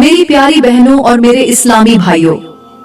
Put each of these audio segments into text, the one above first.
मेरी प्यारी बहनों और मेरे इस्लामी भाइयों,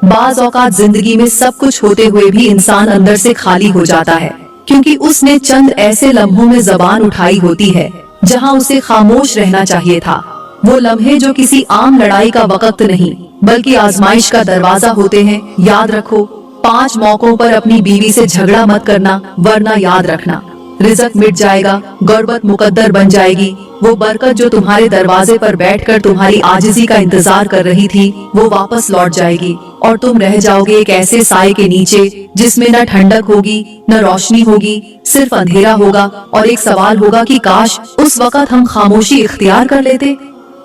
बाज औकात जिंदगी में सब कुछ होते हुए भी इंसान अंदर से खाली हो जाता है, क्योंकि उसने चंद ऐसे लम्हों में जबान उठाई होती है जहां उसे खामोश रहना चाहिए था। वो लम्हे जो किसी आम लड़ाई का वक्त नहीं बल्कि आजमाइश का दरवाजा होते हैं। याद रखो, 5 मौकों पर अपनी बीवी से झगड़ा मत करना, वरना याद रखना रिज़्क मिट जाएगा, गुर्बत मुकद्दर बन जाएगी। वो बरकत जो तुम्हारे दरवाजे पर बैठकर तुम्हारी आजिज़ी का इंतजार कर रही थी, वो वापस लौट जाएगी और तुम रह जाओगे एक ऐसे साए के नीचे जिसमें न ठंडक होगी न रोशनी होगी, सिर्फ अंधेरा होगा। और एक सवाल होगा कि काश उस वक्त हम खामोशी इख्तियार कर लेते।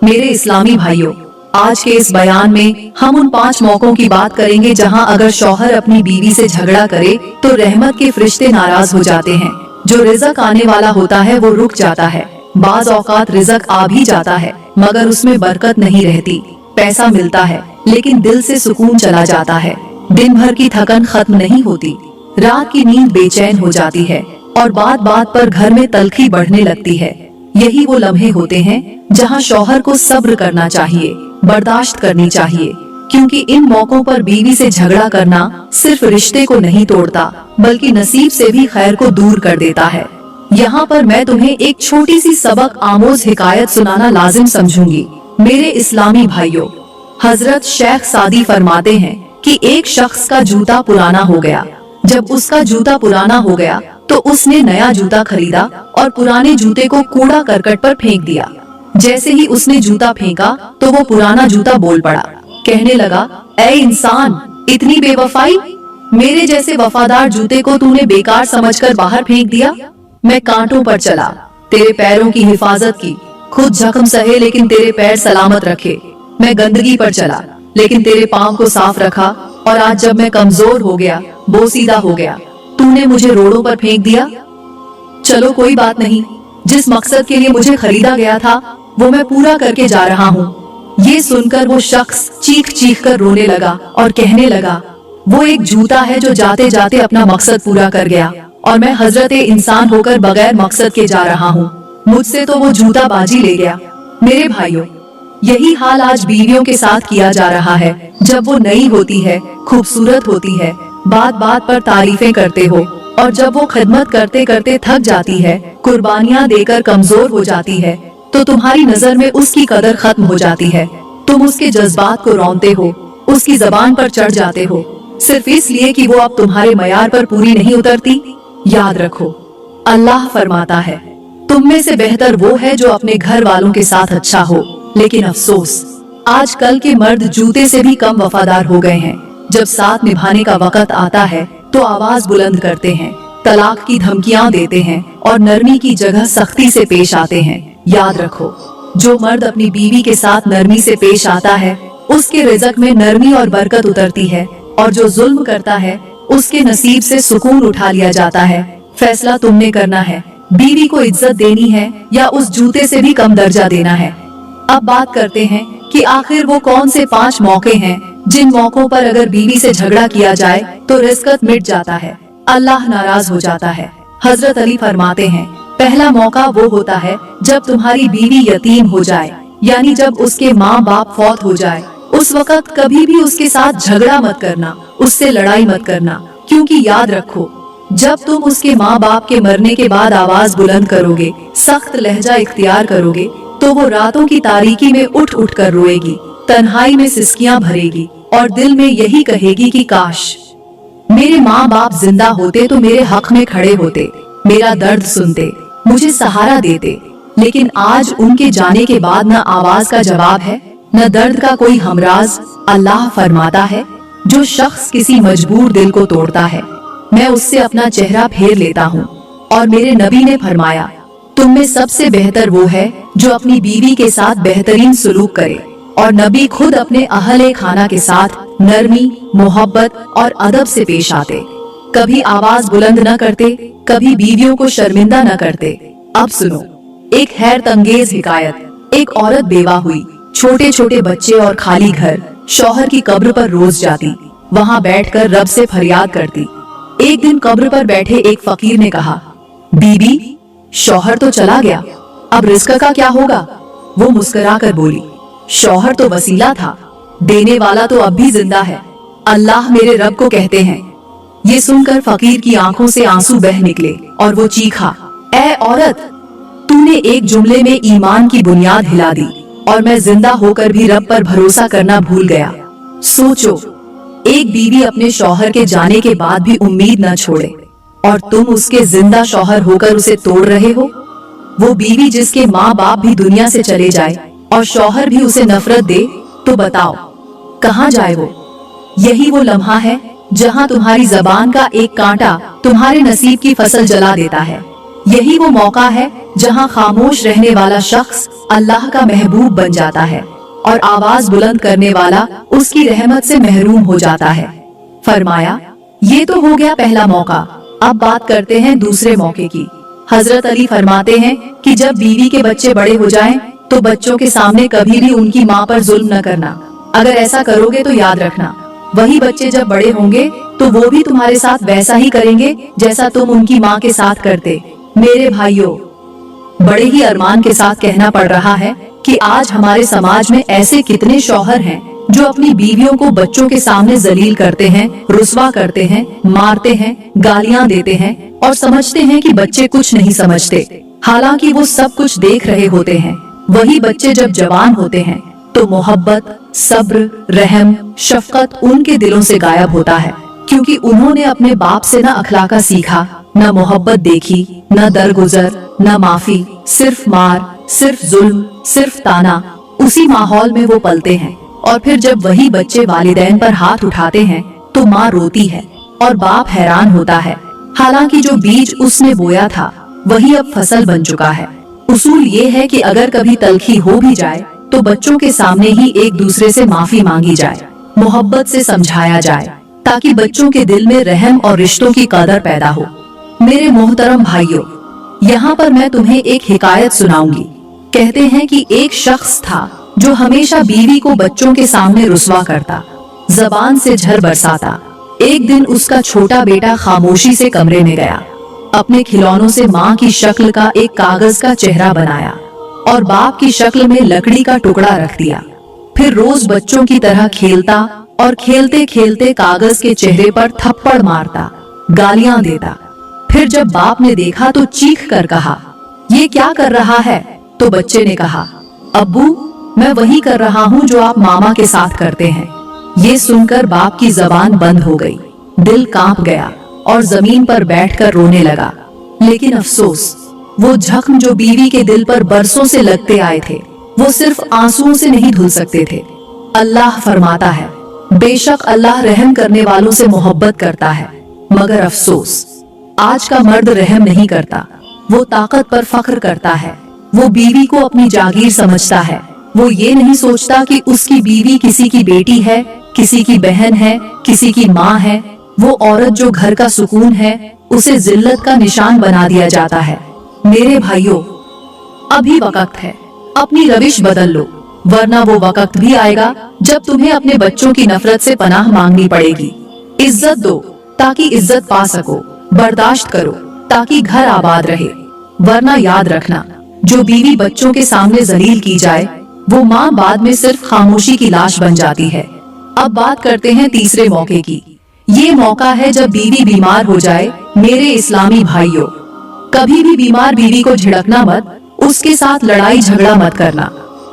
मेरे इस्लामी भाइयों, आज के इस बयान में हम उन 5 मौकों की बात करेंगे जहां अगर शौहर अपनी बीवी से झगड़ा करे तो रहमत के फरिश्ते नाराज हो जाते हैं। जो रिज़्क आने वाला होता है वो रुक जाता है। बाज औकात रिज़्क आ भी जाता है मगर उसमें बरकत नहीं रहती। पैसा मिलता है लेकिन दिल से सुकून चला जाता है। दिन भर की थकन खत्म नहीं होती, रात की नींद बेचैन हो जाती है और बात बात पर घर में तलखी बढ़ने लगती है। यही वो लम्हे होते हैं जहां शौहर को सब्र करना चाहिए, बर्दाश्त करनी चाहिए, क्योंकि इन मौकों पर बीवी से झगड़ा करना सिर्फ रिश्ते को नहीं तोड़ता बल्कि नसीब से भी खैर को दूर कर देता है। यहाँ पर मैं तुम्हें एक छोटी सी सबक आमोज हिकायत सुनाना लाजिम समझूंगी। मेरे इस्लामी भाइयों, हजरत शेख सादी फरमाते हैं कि एक शख्स का जूता पुराना हो गया। जब उसका जूता पुराना हो गया तो उसने नया जूता खरीदा और पुराने जूते को कूड़ा करकट पर फेंक दिया। जैसे ही उसने जूता फेंका तो वो पुराना जूता बोल पड़ा, कहने लगा, ऐ इंसान, इतनी बेवफाई! मेरे जैसे वफादार जूते को तूने बेकार समझकर बाहर फेंक दिया। मैं कांटों पर चला, तेरे पैरों की हिफाजत की, खुद जख्म सहे लेकिन तेरे पैर सलामत रखे। मैं गंदगी पर चला लेकिन तेरे पांव को साफ रखा, और आज जब मैं कमजोर हो गया, बोसीदा हो गया, तूने मुझे रोडों पर फेंक दिया। चलो कोई बात नहीं, जिस मकसद के लिए मुझे खरीदा गया था वो मैं पूरा करके जा रहा हूँ। ये सुनकर वो शख्स चीख चीख कर रोने लगा और कहने लगा, वो एक जूता है जो जाते जाते अपना मकसद पूरा कर गया और मैं हजरत इंसान होकर बगैर मकसद के जा रहा हूँ। मुझसे तो वो जूता बाजी ले गया। मेरे भाइयों, यही हाल आज बीवियों के साथ किया जा रहा है। जब वो नई होती है, खूबसूरत होती है, बात बात पर तारीफें करते हो, और जब वो खिदमत करते करते थक जाती है, कुर्बानियां देकर कमजोर हो जाती है, तो तुम्हारी नजर में उसकी कदर खत्म हो जाती है। तुम उसके जज्बात को रौंदते हो, उसकी जबान पर चढ़ जाते हो, सिर्फ इसलिए कि वो अब तुम्हारे मयार पर पूरी नहीं उतरती। याद रखो, अल्लाह फरमाता है, तुम में से बेहतर वो है जो अपने घर वालों के साथ अच्छा हो। लेकिन अफसोस, आज कल के मर्द जूते से भी कम वफादार हो गए हैं। जब साथ निभाने का वक्त आता है तो आवाज बुलंद करते हैं, तलाक की धमकियां देते हैं और नरमी की जगह सख्ती से पेश आते हैं। याद रखो, जो मर्द अपनी बीवी के साथ नरमी से पेश आता है उसके रिज़्क में नरमी और बरकत उतरती है, और जो जुल्म करता है उसके नसीब से सुकून उठा लिया जाता है। फैसला तुमने करना है, बीवी को इज्जत देनी है या उस जूते से भी कम दर्जा देना है। अब बात करते हैं कि आखिर वो कौन से 5 मौके हैं जिन मौकों पर अगर बीवी से झगड़ा किया जाए तो रिज़्क मिट जाता है, अल्लाह नाराज हो जाता है। हजरत अली फरमाते हैं, पहला मौका वो होता है जब तुम्हारी बीवी यतीम हो जाए, यानी जब उसके माँ बाप फौत हो जाए। उस वक्त कभी भी उसके साथ झगड़ा मत करना, उससे लड़ाई मत करना, क्योंकि याद रखो, जब तुम उसके माँ बाप के मरने के बाद आवाज बुलंद करोगे, सख्त लहजा इख्तियार करोगे, तो वो रातों की तारीकी में उठ उठ कर रोएगी, तन्हाई में सिसकियां भरेगी और दिल में यही कहेगी कि काश मेरे माँ बाप जिंदा होते तो मेरे हक में खड़े होते, मेरा दर्द सुनते, मुझे सहारा देते। लेकिन आज उनके जाने के बाद न आवाज का जवाब है, न दर्द का कोई हमराज। अल्लाह फरमाता है, जो शख्स किसी मजबूर दिल को तोड़ता है, मैं उससे अपना चेहरा फेर लेता हूँ। और मेरे नबी ने फरमाया, तुम में सबसे बेहतर वो है जो अपनी बीवी के साथ बेहतरीन सलूक करे। और नबी खुद अपने अहले खाना के साथ नरमी, मोहब्बत और अदब से पेश आते, कभी आवाज बुलंद न करते, कभी बीवियों को शर्मिंदा न करते। अब सुनो एक हैरत अंगेज हिकायत। एक औरत बेवा हुई, छोटे छोटे बच्चे और खाली घर, शौहर की कब्र पर रोज जाती, वहाँ बैठकर रब से फरियाद करती। एक दिन कब्र पर बैठे एक फकीर ने कहा, बीबी, शौहर तो चला गया, अब रिज़्क का क्या होगा? वो मुस्कुरा कर बोली, शौहर तो वसीला था, देने वाला तो अब भी जिंदा है, अल्लाह मेरे रब को कहते हैं। ये सुनकर फकीर की आंखों से आंसू बह निकले और वो चीखा, ऐ औरत, तूने एक जुमले में ईमान की बुनियाद हिला दी और मैं जिंदा होकर भी रब पर भरोसा करना भूल गया। सोचो, एक बीवी अपने शौहर के जाने के बाद भी उम्मीद न छोड़े और तुम उसके जिंदा शौहर होकर उसे तोड़ रहे हो। वो बीवी जिसके माँ बाप भी दुनिया से चले जाए और शौहर भी उसे नफरत दे, तो बताओ कहाँ जाए वो। यही वो लम्हा है जहाँ तुम्हारी जबान का एक कांटा तुम्हारे नसीब की फसल जला देता है। यही वो मौका है जहाँ खामोश रहने वाला शख्स अल्लाह का महबूब बन जाता है और आवाज बुलंद करने वाला उसकी रहमत से महरूम हो जाता है। फरमाया, ये तो हो गया पहला मौका, अब बात करते हैं दूसरे मौके की। हजरत अली फरमाते हैं कि जब बीवी के बच्चे बड़े हो जाएं, तो बच्चों के सामने कभी भी उनकी माँ पर जुल्म न करना। अगर ऐसा करोगे तो याद रखना, वही बच्चे जब बड़े होंगे तो वो भी तुम्हारे साथ वैसा ही करेंगे जैसा तुम उनकी माँ के साथ करते। मेरे भाइयों, बड़े ही अरमान के साथ कहना पड़ रहा है कि आज हमारे समाज में ऐसे कितने शौहर हैं जो अपनी बीवियों को बच्चों के सामने जलील करते हैं, रुस्वा करते हैं, मारते हैं, गालियां देते हैं और समझते हैं कि बच्चे कुछ नहीं समझते, हालांकि वो सब कुछ देख रहे होते हैं। वही बच्चे जब जवान होते हैं तो मोहब्बत, सब्र, रहम, शफकत उनके दिलों से गायब होता है, क्योंकि उन्होंने अपने बाप से न अखलाका सीखा, न मोहब्बत देखी, न दरगुजर, न माफी, सिर्फ मार, सिर्फ जुल्म, सिर्फ ताना। उसी माहौल में वो पलते हैं और फिर जब वही बच्चे वालिदैन पर हाथ उठाते हैं तो माँ रोती है और बाप हैरान होता है, हालांकि जो बीज उसने बोया था वही अब फसल बन चुका है। उसूल ये है कि अगर कभी तलखी हो भी जाए तो बच्चों के सामने ही एक दूसरे से माफी मांगी जाए, मोहब्बत से समझाया जाए, ताकि बच्चों के दिल में रहम और रिश्तों की कदर पैदा हो। मेरे मोहतरम भाइयों, यहाँ पर मैं तुम्हें एक हिकायत सुनाऊंगी। कहते हैं कि एक शख्स था जो हमेशा बीवी को बच्चों के सामने रुस्वा करता, जबान से झर बरसाता। एक दिन उसका छोटा बेटा खामोशी से कमरे में गया, अपने खिलौनों से माँ की शक्ल का एक कागज का चेहरा बनाया और बाप की शक्ल में लकड़ी का टुकड़ा रख दिया। फिर रोज बच्चों की तरह खेलता और खेलते खेलते कागज के चेहरे पर थप्पड़ मारता, गालियां देता। फिर जब बाप ने देखा तो चीख कर कहा, ये क्या कर रहा है? तो बच्चे ने कहा, अब्बू, मैं वही कर रहा हूँ जो आप मामा के साथ करते हैं। ये सुनकर बाप की जबान बंद हो गई, दिल कांप गया और जमीन पर बैठकर रोने लगा। लेकिन अफसोस, वो जख्म जो बीवी के दिल पर बरसों से लगते आए थे, वो सिर्फ आंसुओं से नहीं धुल सकते थे। अल्लाह फरमाता है, बेशक अल्लाह रहम करने वालों से मोहब्बत करता है, मगर अफसोस, आज का मर्द रहम नहीं करता। वो ताकत पर फख्र करता है, वो बीवी को अपनी जागीर समझता है। वो ये नहीं सोचता कि उसकी बीवी किसी की बेटी है, किसी की बहन है, किसी की माँ है। वो औरत जो घर का सुकून है, उसे जिल्लत का निशान बना दिया जाता है। मेरे भाइयों, अभी वक्त है, अपनी रविश बदल लो, वरना वो वक्त भी आएगा जब तुम्हें अपने बच्चों की नफरत से पनाह मांगनी पड़ेगी। इज्जत दो ताकि इज्जत पा सको, बर्दाश्त करो ताकि घर आबाद रहे, वरना याद रखना, जो बीवी बच्चों के सामने जलील की जाए, वो माँ बाद में सिर्फ खामोशी की लाश बन जाती है। अब बात करते हैं तीसरे मौके की। ये मौका है जब बीवी बीमार हो जाए। मेरे इस्लामी भाइयों, कभी भी बीमार बीवी को झिड़कना मत, उसके साथ लड़ाई झगड़ा मत करना।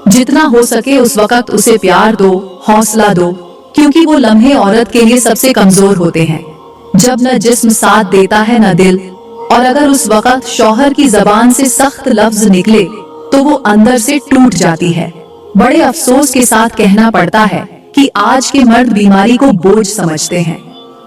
जितना हो सके उस वक्त उसे प्यार दो, हौसला दो, क्योंकि वो लम्हे औरत के लिए सबसे कमजोर होते हैं, जब न जिस्म साथ देता है न दिल। और अगर उस वक्त शौहर की जबान से सख्त लफ्ज निकले तो वो अंदर से टूट जाती है। बड़े अफसोस के साथ कहना पड़ता है कि आज के मर्द बीमारी को बोझ समझते हैं।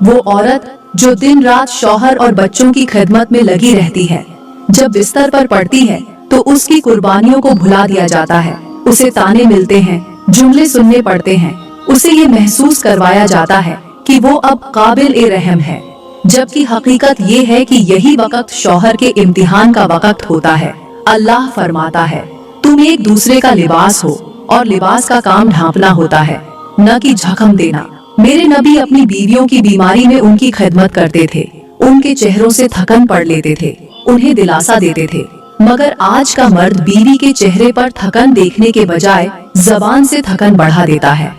वो औरत जो दिन रात शौहर और बच्चों की खिदमत में लगी रहती है, जब बिस्तर पर पड़ती है तो उसकी कुर्बानियों को भुला दिया जाता है। उसे ताने मिलते हैं, जुमले सुनने पड़ते हैं, उसे ये महसूस करवाया जाता है कि वो अब काबिल ए रहम है, जबकि हकीकत ये है कि यही वक्त शौहर के इम्तिहान का वक्त होता है। अल्लाह फरमाता है, तुम एक दूसरे का लिबास हो और लिबास का काम ढांपना होता है, न कि जख्म देना। मेरे नबी अपनी बीवियों की बीमारी में उनकी खिदमत करते थे, उनके चेहरों से थकन पड़ लेते थे, उन्हें दिलासा देते थे। मगर आज का मर्द बीवी के चेहरे पर थकन देखने के बजाय जबान से थकन बढ़ा देता है।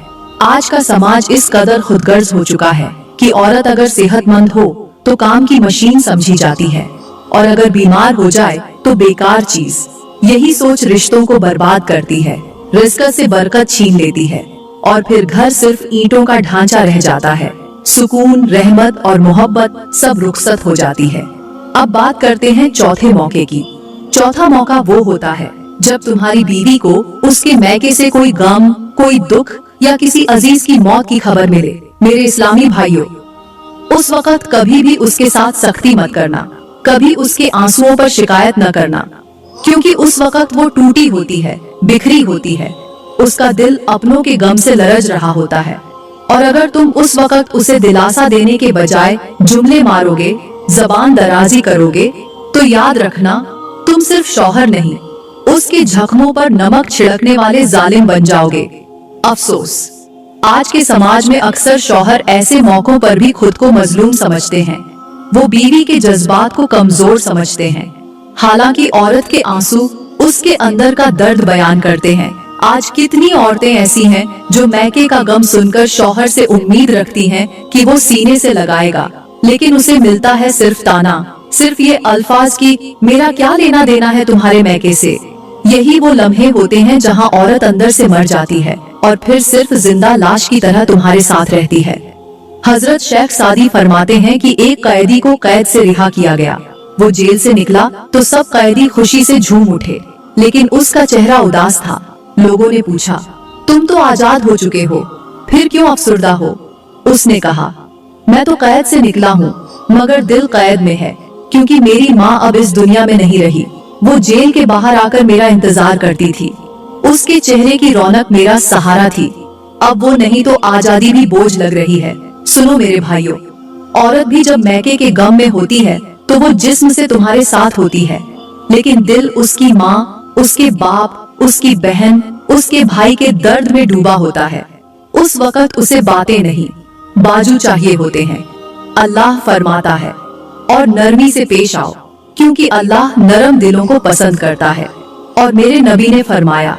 आज का समाज इस कदर खुदगर्ज हो चुका है कि औरत अगर सेहतमंद हो तो काम की मशीन समझी जाती है, और अगर बीमार हो जाए तो बेकार चीज। यही सोच रिश्तों को बर्बाद करती है, रिज़्क़ से बरकत छीन लेती है, और फिर घर सिर्फ ईंटों का ढांचा रह जाता है। सुकून, रहमत और मोहब्बत सब रुखसत हो जाती है। अब बात करते हैं चौथे मौके की। चौथा मौका वो होता है जब तुम्हारी बीवी को उसके मैके से कोई गम, कोई दुख या किसी अजीज की मौत की खबर मिले। मेरे इस्लामी भाइयों, उस वक्त कभी भी उसके साथ सख्ती मत करना, कभी उसके आंसुओं पर शिकायत न करना, क्योंकि उस वक्त वो टूटी होती है, बिखरी होती है, उसका दिल अपनों के गम से लरज रहा होता है। और अगर तुम उस वक्त उसे दिलासा देने के बजाय जुमले मारोगे, जबान दराजी करोगे, तो याद रखना तुम सिर्फ शौहर नहीं, उसके जख्मों पर नमक छिड़कने वाले जालिम बन जाओगे। अफसोस, आज के समाज में अक्सर शौहर ऐसे मौकों पर भी खुद को मजलूम समझते हैं। वो बीवी के जज्बात को कमजोर समझते हैं, हालांकि औरत के आंसू उसके अंदर का दर्द बयान करते हैं। आज कितनी औरतें ऐसी हैं जो मैके का गम सुनकर शौहर से उम्मीद रखती हैं कि वो सीने से लगाएगा, लेकिन उसे मिलता है सिर्फ ताना, सिर्फ ये अल्फाज की मेरा क्या लेना देना है तुम्हारे मैके से। यही वो लम्हे होते हैं जहां औरत अंदर से मर जाती है और फिर सिर्फ जिंदा लाश की तरह तुम्हारे साथ रहती है। हजरत शेख सादी फरमाते हैं कि एक कैदी को कैद से रिहा किया गया। वो जेल से निकला तो सब कैदी खुशी से झूम उठे, लेकिन उसका चेहरा उदास था। लोगों ने पूछा, तुम तो आजाद हो चुके हो, फिर क्यों अफसुर्दा हो? उसने कहा, मैं तो कैद से निकला हूँ, मगर दिल कैद में है, क्योंकि मेरी माँ अब इस दुनिया में नहीं रही। वो जेल के बाहर आकर मेरा इंतजार करती थी, उसके चेहरे की रौनक मेरा सहारा थी। अब वो नहीं तो आजादी भी बोझ लग रही है। सुनो मेरे भाइयों, औरत भी जब मैके के गम में होती है तो वो जिस्म से तुम्हारे साथ होती है, लेकिन दिल उसकी माँ, उसके बाप, उसकी बहन, उसके भाई के दर्द में डूबा होता है। उस वक्त उसे बातें नहीं, बाजू चाहिए होते हैं। अल्लाह फरमाता है, और नरमी से पेश आओ, क्योंकि अल्लाह नरम दिलों को पसंद करता है। और मेरे नबी ने फरमाया,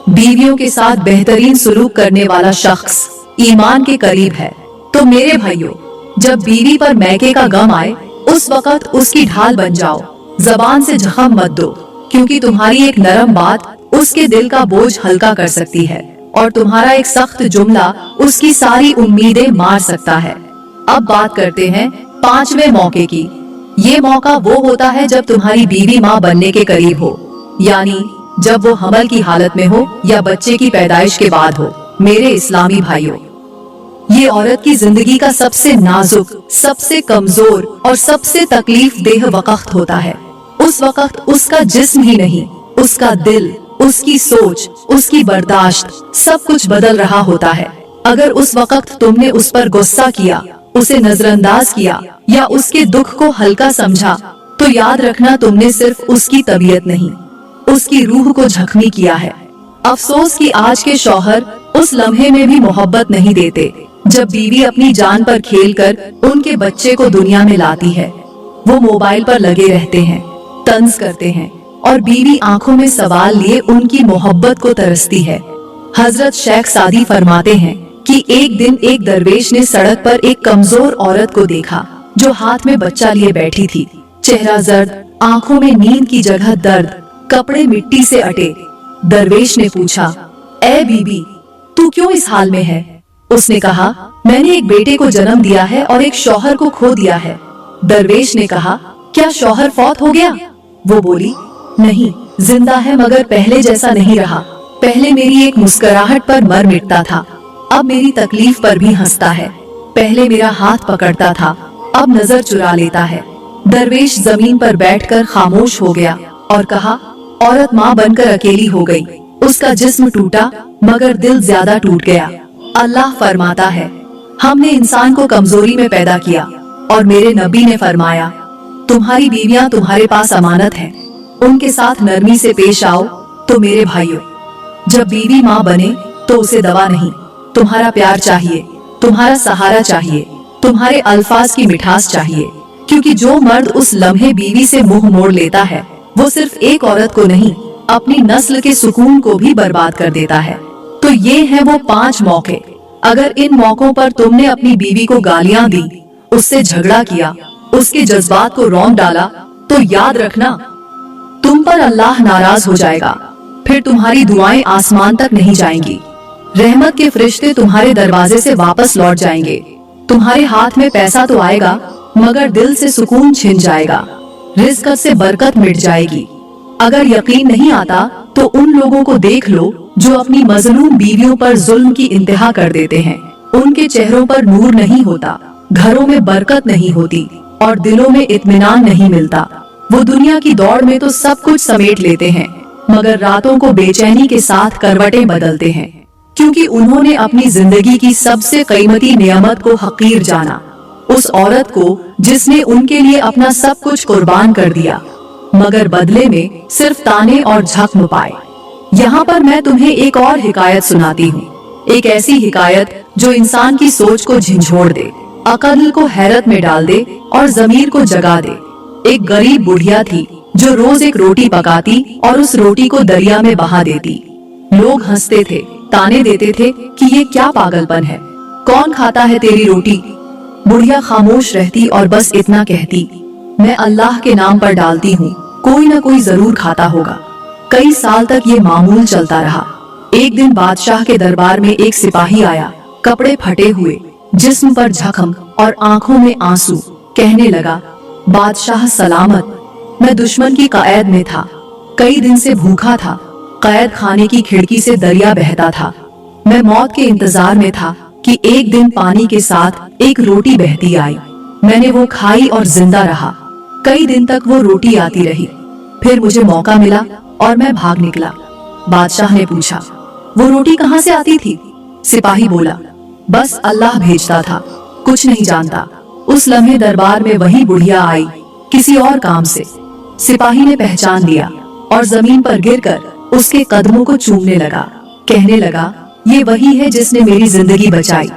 बीवियों के साथ बेहतरीन सुलूक करने वाला शख्स ईमान के करीब है। तो मेरे भाइयों, जब बीवी पर मैके का गम आए, उस वक्त उसकी ढाल बन जाओ, जबान से जख्म मत दो, क्योंकि तुम्हारी एक नरम बात उसके दिल का बोझ हल्का कर सकती है, और तुम्हारा एक सख्त जुमला उसकी सारी उम्मीदें मार सकता है। अब बात करते हैं पांचवें मौके की। ये मौका वो होता है जब तुम्हारी बीवी माँ बनने के करीब हो, यानी जब वो हमल की हालत में हो या बच्चे की पैदाइश के बाद हो। मेरे इस्लामी भाइयों, ये औरत की जिंदगी का सबसे नाजुक, सबसे कमजोर और सबसे तकलीफ देह वक्त होता है। उस वक्त उसका जिस्म ही नहीं, उसका दिल, उसकी सोच, उसकी बर्दाश्त, सब कुछ बदल रहा होता है। अगर उस वक्त तुमने उस पर गुस्सा किया, उसे नजरअंदाज किया या उसके दुख को हल्का समझा, तो याद रखना तुमने सिर्फ उसकी तबीयत नहीं, उसकी रूह को जख्मी किया है। अफसोस कि आज के शौहर उस लम्हे में भी मोहब्बत नहीं देते जब बीवी अपनी जान पर खेलकर उनके बच्चे को दुनिया में लाती है। वो मोबाइल पर लगे रहते हैं, तंज करते हैं, और बीवी आंखों में सवाल लिए उनकी मोहब्बत को तरसती है। हजरत शेख सादी फरमाते हैं कि एक दिन एक दरवेश ने सड़क पर एक कमजोर औरत को देखा जो हाथ में बच्चा लिए बैठी थी। चेहरा जर्द, आंखों में नींद की जगह दर्द, कपड़े मिट्टी से अटे। दरवेश ने पूछा, ए बीबी, तू क्यों इस हाल में है? उसने कहा, मैंने एक बेटे को जन्म दिया है और एक शौहर को खो दिया है। दरवेश ने कहा, क्या शौहर फौत हो गया? वो बोली, नहीं, जिंदा है, मगर पहले जैसा नहीं रहा। पहले मेरी एक मुस्कुराहट पर मर मिटता था, अब मेरी तकलीफ पर भी हंसता है। पहले मेरा हाथ पकड़ता था, अब नजर चुरा लेता है। दरवेश जमीन पर बैठकर खामोश हो गया और कहा, औरत माँ बनकर अकेली हो गई। उसका जिस्म टूटा मगर दिल ज्यादा टूट गया। अल्लाह फरमाता है, हमने इंसान को कमजोरी में पैदा किया, और मेरे नबी ने फरमाया, तुम्हारी बीवियां तुम्हारे पास अमानत है, उनके साथ नरमी से पेश आओ। तो मेरे भाइयों, जब बीवी माँ बने तो उसे दवा नहीं, तुम्हारा प्यार चाहिए, तुम्हारा सहारा चाहिए, तुम्हारे अल्फाज की मिठास चाहिए, क्योंकि जो मर्द उस लम्हे बीवी से मुंह मोड़ लेता है, वो सिर्फ एक औरत को नहीं, अपनी नस्ल के सुकून को भी बर्बाद कर देता है। तो ये हैं वो 5 मौके। अगर इन मौकों पर तुमने अपनी बीवी को गालियां दी, उससे झगड़ा किया, उसके जज्बात को रौंद डाला, तो याद रखना तुम पर अल्लाह नाराज हो जाएगा। फिर तुम्हारी दुआएं आसमान तक नहीं जाएंगी। रहमत के फरिश्ते तुम्हारे दरवाजे से वापस लौट जाएंगे। तुम्हारे हाथ में पैसा तो आएगा, मगर दिल से सुकून छिन जाएगा। रिज़्क से बरकत मिट जाएगी। अगर यकीन नहीं आता तो उन लोगों को देख लो जो अपनी मजलूम बीवियों पर जुल्म की इंतहा कर देते हैं। उनके चेहरों पर नूर नहीं होता, घरों में बरकत नहीं होती और दिलों में इत्मीनान नहीं मिलता। वो दुनिया की दौड़ में तो सब कुछ समेट लेते हैं, मगर रातों को बेचैनी के साथ करवटें बदलते हैं, क्योंकि उन्होंने अपनी जिंदगी की सबसे कीमती नियामत को हकीर जाना। उस औरत को जिसने उनके लिए अपना सब कुछ कुर्बान कर दिया, मगर बदले में सिर्फ ताने और झख्म पाए। यहाँ पर मैं तुम्हें एक और हिकायत सुनाती हूँ, एक ऐसी हिकायत जो इंसान की सोच को झंझोड़ दे, अक्ल को हैरत में डाल दे और ज़मीर को जगा दे। एक गरीब बुढ़िया थी जो रोज एक रोटी पकाती और उस रोटी को दरिया में बहा देती। लोग हंसते थे, ताने देते थे कि ये क्या पागलपन है, कौन खाता है तेरी रोटी। बुढ़िया खामोश रहती और बस इतना कहती, मैं अल्लाह के नाम पर डालती हूँ, कोई न कोई जरूर खाता होगा। कई साल तक ये मामूल चलता रहा। एक दिन बादशाह के दरबार में एक सिपाही आया, कपड़े फटे हुए, जिस्म पर जख्म और आंखों में आंसू। कहने लगा, बादशाह सलामत, मैं दुश्मन की कैद में था, कई दिन से भूखा था। कैद खाने की खिड़की से दरिया बहता था। मैं मौत के इंतजार में था कि एक दिन पानी के साथ एक रोटी बहती आई। मैंने वो खाई और जिंदा रहा। कई दिन तक वो रोटी आती रही। फिर मुझे मौका मिला और मैं भाग निकला। बादशाह ने पूछा, वो रोटी कहाँ से आती थी? सिपाही बोला, बस अल्लाह भेजता था, कुछ नहीं जानता। उस लम्हे दरबार में वही बुढ़िया आई, किसी और काम से। सिपाही ने पहचान लिया और जमीन पर गिरकर उसके कदमों को चूमने लगा। कहने लगा, ये वही है जिसने मेरी जिंदगी बचाई।